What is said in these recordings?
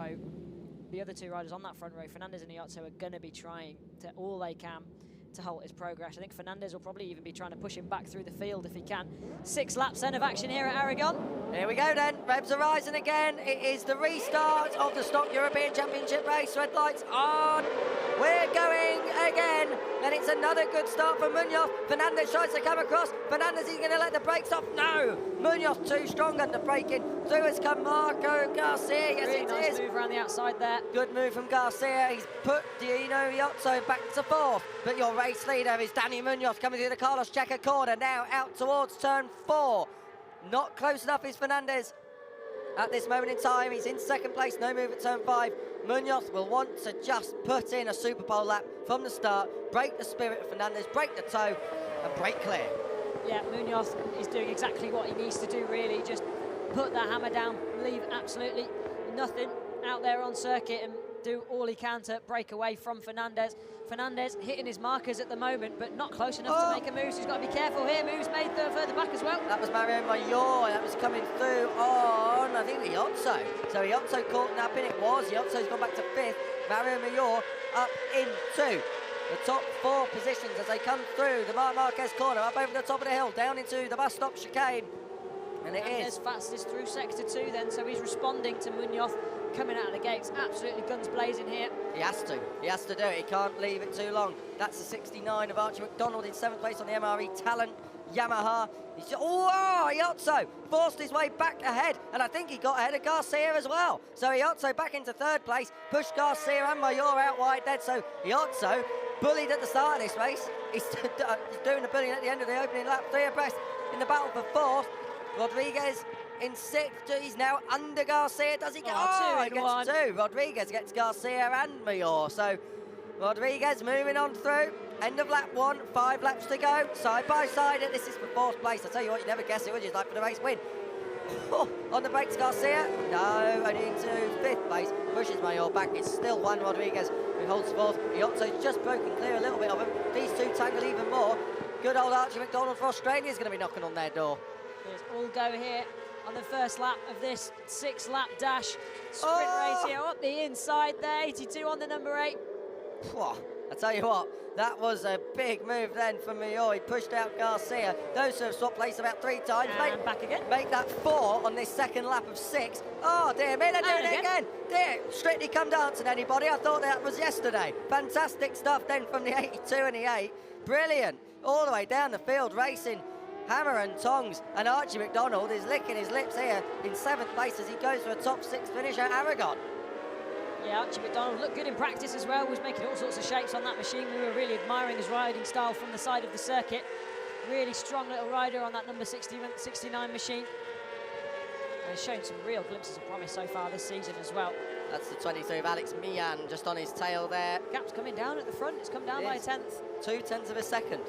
row, the other two riders on that front row, Fernandes and Iozzo, are going to be trying to all they can to halt his progress. I think Fernandes will probably even be trying to push him back through the field if he can. 6 laps then of action here at Aragon. Here we go then, revs are rising again. It is the restart of the Stock European Championship race. Red lights on. We're going again. And it's another good start for Munoz. Fernandes tries to come across. Fernandes is going to let the brakes off. No! Munoz too strong under braking. Through has come Marco Garcia. Yes, really it nice is. move around the outside there. Good move from Garcia. He's put Dino Iozzo back to 4th. But your race leader is Danny Munoz coming through the Carlos Checa corner. Now out towards turn 4. Not close enough is Fernandes. At this moment in time, he's in 2nd place, no move at turn 5. Munoz will want to just put in a Super Pole lap from the start, break the spirit of Fernandes, break the toe, and break clear. Yeah, Munoz is doing exactly what he needs to do, really. Just put the hammer down, leave absolutely nothing out there on circuit, and do all he can to break away from Fernandes. Fernandes hitting his markers at the moment, but not close enough to make a move, so he's got to be careful here. Moves made further back as well. That was Mario Mayor, that was coming through on, I think, Iozzo. So Iozzo caught napping, it was. Iozzo's gone back to 5th. Mario Mayor up into the top 4 positions as they come through the Marc Marquez corner, up over the top of the hill, down into the bus stop chicane. And it is fastest through sector 2 then, so he's responding to Munoz coming out of the gates. Absolutely guns blazing here. He has to do it. He can't leave it too long. That's the 69 of Archie McDonald in 7th place on the MRE Talent Yamaha. He's just, oh, Iozzo forced his way back ahead, and I think he got ahead of Garcia as well. So Iozzo back into 3rd place, pushed Garcia and Mayor out wide dead. So Iozzo bullied at the start of this race. He's doing the bullying at the end of the opening lap. 3 abreast in the battle for 4th. Rodriguez in 6th, he's now under Garcia. Does he get? He gets 2. Rodriguez gets Garcia and Mayor. So Rodriguez moving on through. End of lap 1, 5 laps to go. Side by side, and this is for 4th place. I tell you what, you never guess it, would you? It's like for the race win. Oh, on the brakes, Garcia. No, only into 5th place. Pushes Mayor back. It's still 1 Rodriguez who holds 4th. Iozzo's just broken clear a little bit of him. These two tangle even more. Good old Archie McDonald for Australia is going to be knocking on their door. There's all go here on the first lap of this 6-lap dash sprint race here. Up the inside there, 82 on the number 8. I tell you what, that was a big move then from Mayor. He pushed out Garcia. Those who have swapped place about 3 times. And back again. Make that 4 on this 2nd lap of 6. Oh dear me, they're doing it again. Dear, Strictly come dancing, anybody. I thought that was yesterday. Fantastic stuff then from the 82 and the 8. Brilliant. All the way down the field, racing hammer and tongs, and Archie McDonald is licking his lips here in 7th place as he goes for a top 6 finish at Aragon. Yeah, Archie McDonald looked good in practice as well, was making all sorts of shapes on that machine. We were really admiring his riding style from the side of the circuit. Really strong little rider on that number 69 machine. And he's shown some real glimpses of promise so far this season as well. That's the 23 of Alex Mian just on his tail there. Gap's coming down at the front, it's come down by a 1/10. 0.2 of a second.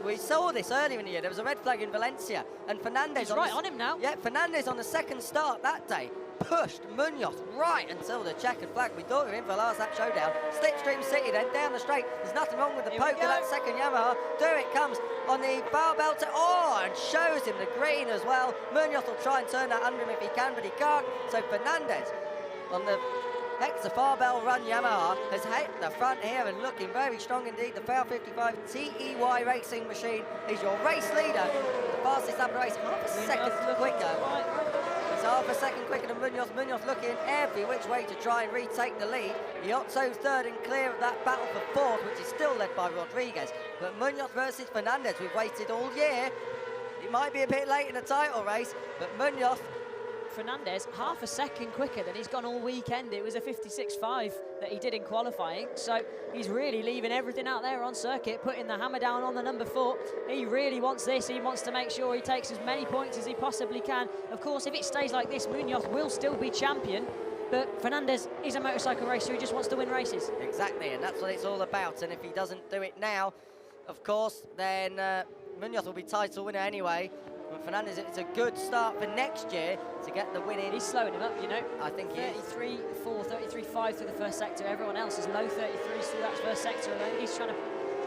We saw this earlier in the year. There was a red flag in Valencia, and Fernandes... He's right on him now. Yeah, Fernandes on the 2nd start that day pushed Munoz right until the checkered flag. We thought we were in for a last lap showdown. Slipstream City then down the straight. There's nothing wrong with the poke of that 2nd Yamaha. Through it comes on the bar belt. And shows him the green as well. Munoz will try and turn that under him if he can, but he can't. So Fernandes on the Hexa Farbell Run Yamaha has hit the front here and looking very strong indeed. The FAL 55 TEY racing machine is your race leader. The fastest lap of the race, half a second quicker. It's half a second quicker than Munoz. Munoz looking every which way to try and retake the lead. Iozzo 3rd and clear of that battle for 4th, which is still led by Rodriguez. But Munoz versus Fernandes, we've waited all year. It might be a bit late in the title race, but Munoz... Fernandes, half a second quicker than he's gone all weekend. It was a 56.5 that he did in qualifying, so he's really leaving everything out there on circuit, putting the hammer down on the number 4. He really wants this. He wants to make sure he takes as many points as he possibly can. Of course, if it stays like this, Munoz will still be champion, but Fernandes is a motorcycle racer who just wants to win races. Exactly, and that's what it's all about, and if he doesn't do it now, of course, then Munoz will be title winner anyway. But Fernandes, it's a good start for next year to get the win in. He's slowing him up, you know. I think he is. 33.4, 33.5 through the first sector. Everyone else is low 33s through that first sector, and he's trying to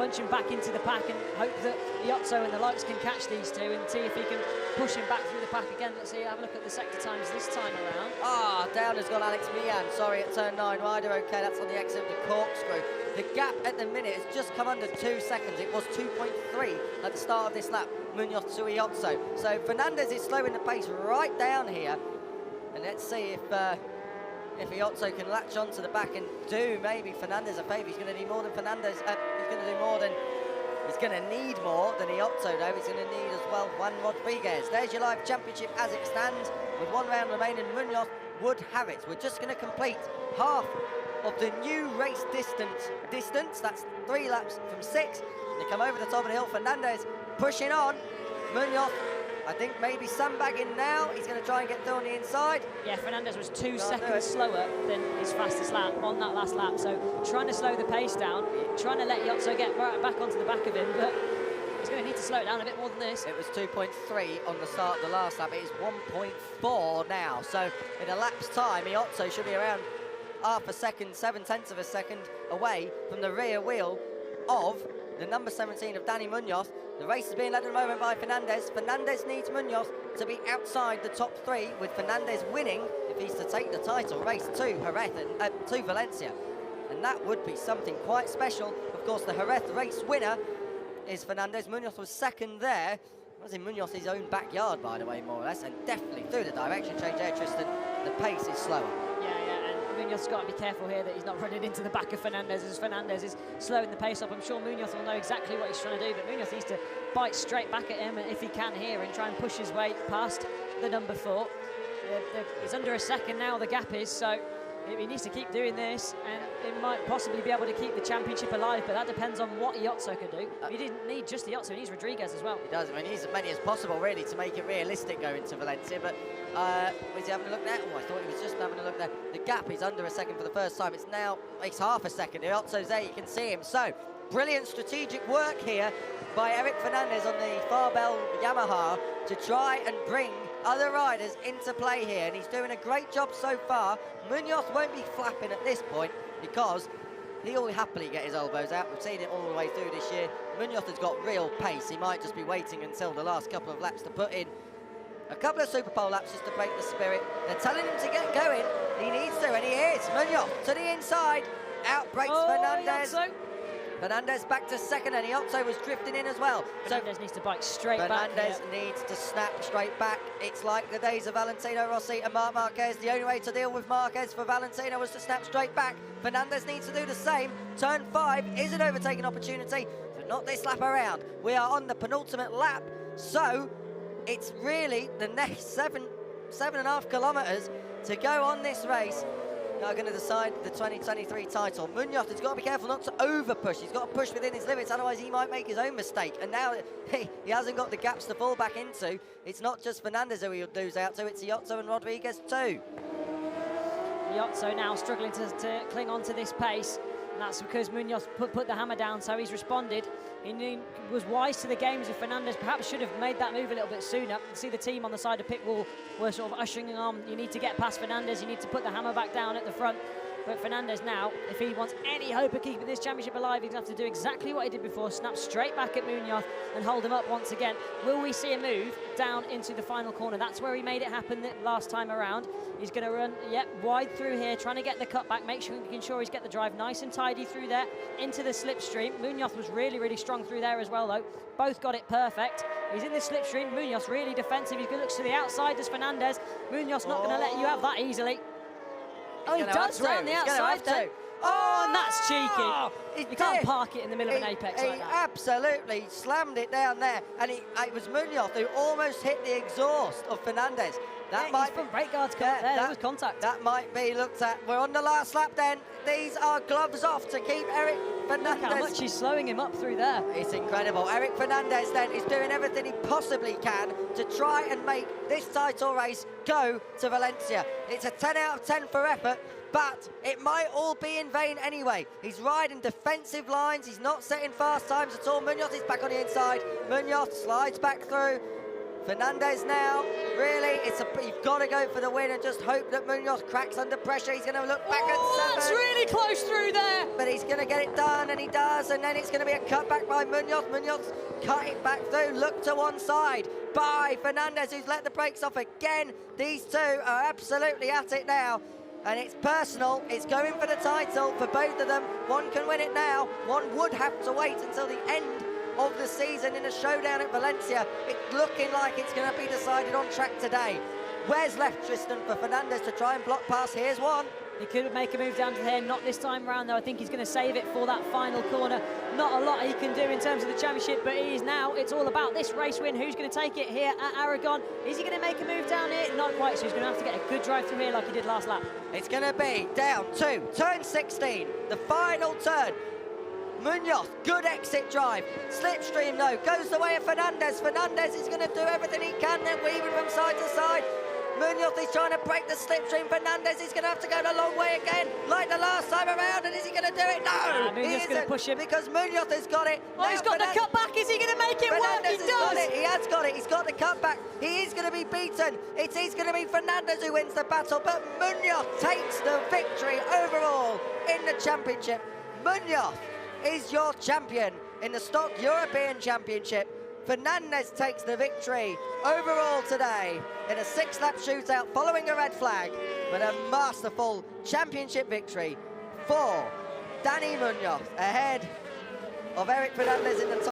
bunch him back into the pack and hope that Iozzo and the likes can catch these two and see if he can push him back through the pack again. Let's see, have a look at the sector times this time around. Down has got Alex Meehan, sorry, at turn 9 wider, okay, that's on the exit of the corkscrew. The gap at the minute has just come under 2 seconds. It was 2.3 at the start of this lap, Munoz to Iozzo. So Fernandes is slowing the pace right down here. And let's see if Iozzo can latch onto the back and do maybe Fernandes a favour. He's going to need more than Fernandes. He's going to need more than Iozzo, though. He's going to need as well Juan Rodriguez. There's your live championship as it stands. With 1 round remaining, Munoz would have it. We're just going to complete half of the new race distance. That's 3 laps from 6. They come over the top of the hill. Fernandes pushing on. Munoz, I think maybe sandbagging now. He's going to try and get through on the inside. Yeah, Fernandes was 2 seconds slower than his fastest lap on that last lap. So trying to slow the pace down, trying to let Iozzo get right back onto the back of him, but he's going to need to slow it down a bit more than this. It was 2.3 on the start of the last lap. It is 1.4 now. So in a lap's time, Iozzo should be around half a second, 7/10 of a second away from the rear wheel of the number 17 of Danny Munoz. The race is being led at the moment by Fernandes. Fernandes needs Munoz to be outside the top 3, with Fernandes winning if he's to take the title race to Jerez and to Valencia. And that would be something quite special. Of course, the Jerez race winner is Fernandes. Munoz was second there. It was in Munoz's own backyard, by the way, more or less, and definitely through the direction change there, Tristan. The pace is slower. Munoz's got to be careful here that he's not running into the back of Fernandes as Fernandes is slowing the pace up. I'm sure Munoz will know exactly what he's trying to do, but Munoz needs to bite straight back at him if he can here and try and push his way past the number 4. It's under a second now, the gap is, so he needs to keep doing this, and it might possibly be able to keep the championship alive, but that depends on what Iozzo can do. He didn't need just Iozzo, he needs Rodriguez as well. He does, I mean, he needs as many as possible, really, to make it realistic going to Valencia, but was he having a look there? Oh, I thought he was just having a look there. The gap is under a second for the first time. It's half a second. Iozzo's there, you can see him. So, brilliant strategic work here by Eric Fernandes on the Farbell Yamaha to try and bring other riders into play here, and he's doing a great job so far. Munoz won't be flapping at this point because he'll happily get his elbows out. We've seen it all the way through this year. Munoz has got real pace. He might just be waiting until the last couple of laps to put in a couple of Super Pole laps just to break the spirit. They're telling him to get going. He needs to, and he is. Munoz to the inside. Out breaks Fernandes. Iozzo. Fernandes back to second, and Iozzo was drifting in as well. Fernandes needs to bite straight back. Fernandes needs to snap straight back. It's like the days of Valentino Rossi and Marc Marquez. The only way to deal with Marquez for Valentino was to snap straight back. Fernandes needs to do the same. Turn 5 is an overtaking opportunity, but not this lap around. We are on the penultimate lap, so it's really the next 7.5 kilometres to go on this race. Now going to decide the 2023 title. Munoz has got to be careful not to over push. He's got to push within his limits, otherwise he might make his own mistake. And now he hasn't got the gaps to fall back into. It's not just Fernandes who he'll lose out to, it's Iozzo and Rodriguez too. Iozzo now struggling to cling on to this pace, and that's because Munoz put the hammer down, so he's responded. He was wise to the games of Fernandes, perhaps should have made that move a little bit sooner. You can see the team on the side of pit wall were sort of ushering on. You need to get past Fernandes, you need to put the hammer back down at the front. But Fernandes now, if he wants any hope of keeping this championship alive, he's going to have to do exactly what he did before, snap straight back at Munoz and hold him up once again. Will we see a move down into the final corner? That's where he made it happen last time around. He's going to run, wide through here, trying to get the cut back, making sure he's get the drive nice and tidy through there into the slipstream. Munoz was really, really strong through there as well, though. Both got it perfect. He's in the slipstream. Munoz really defensive. He looks to the outside as Fernandes. Munoz not going to let you have that easily. Oh, he does down the outside then. Oh, and that's cheeky. You can't park it in the middle of an apex like that. He absolutely slammed it down there, and it was Munoz who almost hit the exhaust of Fernandes. His front brake guards come there was contact. That might be looked at. We're on the last lap then. These are gloves off to keep Eric Fernandes. Look how much he's slowing him up through there. It's incredible. Eric Fernandes then is doing everything he possibly can to try and make this title race go to Valencia. It's a 10 out of 10 for effort, but it might all be in vain anyway. He's riding defensive lines. He's not setting fast times at all. Munoz is back on the inside. Munoz slides back through. Fernandes now, really, you've got to go for the win and just hope that Munoz cracks under pressure. He's going to look back at 7. That's really close through there. But he's going to get it done, and he does, and then it's going to be a cutback by Munoz. Munoz cut it back through, look to one side by Fernandes, who's let the brakes off again. These two are absolutely at it now, and it's personal. It's going for the title for both of them. One can win it now. One would have to wait until the end of the season in a showdown at Valencia. It's looking like it's going to be decided on track today. Where's left Tristan for Fernandes to try and block past? Here's one. He could make a move down to here, not this time around though. I think he's going to save it for that final corner. Not a lot he can do in terms of the championship, but he is now, it's all about this race win. Who's going to take it here at Aragon? Is he going to make a move down here? Not quite, so he's going to have to get a good drive through here like he did last lap. It's going to be down to turn 16, the final turn. Munoz, good exit drive. Slipstream though, goes the way of Fernandes. Fernandes is going to do everything he can, then weaving from side to side. Munoz is trying to break the slipstream. Fernandes is going to have to go the long way again, like the last time around, and is he going to do it? No! Munoz going to push him. Because Munoz has got it. Oh, he's got the cutback. Is he going to make it work? He does! He has got it. He's got the cutback. He is going to be beaten. It is going to be Fernandes who wins the battle, but Munoz takes the victory overall in the championship. Munoz is your champion in the Stock European Championship. Fernandes takes the victory overall today in a 6-lap shootout following a red flag, but a masterful championship victory for Danny Munoz ahead of Eric Fernandes in the top.